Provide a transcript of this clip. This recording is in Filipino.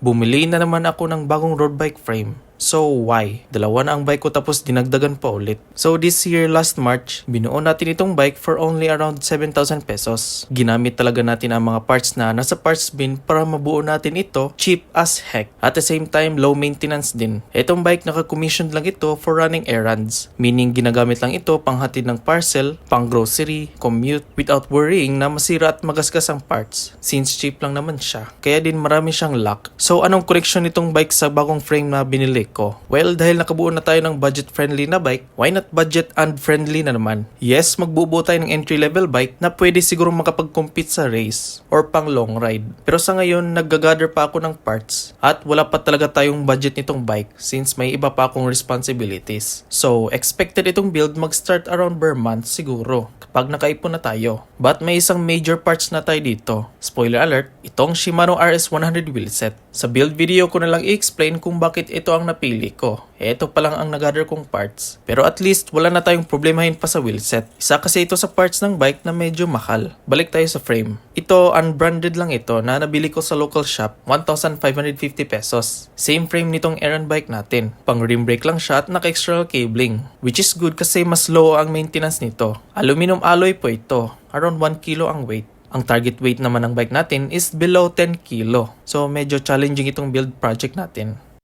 Bumili na naman ako ng bagong road bike frame. So why? Dalawa na ang bike ko tapos dinagdagan pa ulit. So this year last March, binuo natin itong bike for only around 7,000 pesos. Ginamit talaga natin ang mga parts na nasa parts bin para mabuo natin ito cheap as heck. At the same time, low maintenance din. Itong bike naka-commissioned lang ito for running errands. Meaning ginagamit lang ito panghatid ng parcel, pang grocery, commute, without worrying na masira at magasgas ang parts. Since cheap lang naman siya. Kaya din marami siyang luck. So anong connection nitong bike sa bagong frame na binili ko? Well, dahil nakabuo na tayo ng budget-friendly na bike, why not budget and friendly na naman? Yes, magbubuo tayo ng entry-level bike na pwede siguro makapag-compete sa race or pang long ride. Pero sa ngayon, nag-gather pa ako ng parts at wala pa talaga tayong budget nitong bike since may iba pa akong responsibilities. So, expected itong build mag-start around per month siguro kapag nakaipon na tayo. But may isang major parts na tayo dito. Spoiler alert, itong Shimano RS100 wheelset. Sa build video ko na lang i-explain kung bakit ito ang napili ko. Ito pa lang ang nag-gather kong parts. Pero at least wala na tayong problemahin pa sa wheelset. Isa kasi ito sa parts ng bike na medyo mahal. Balik tayo sa frame. Ito, unbranded lang ito na nabili ko sa local shop, 1,550 pesos. Same frame nitong errand bike natin. Pang rim brake lang siya at naka-external cabling. Which is good kasi mas low ang maintenance nito. Aluminum alloy po ito. Around 1 kilo ang weight. Ang target weight naman ng bike natin is below 10 kilo. So medyo challenging itong build project natin.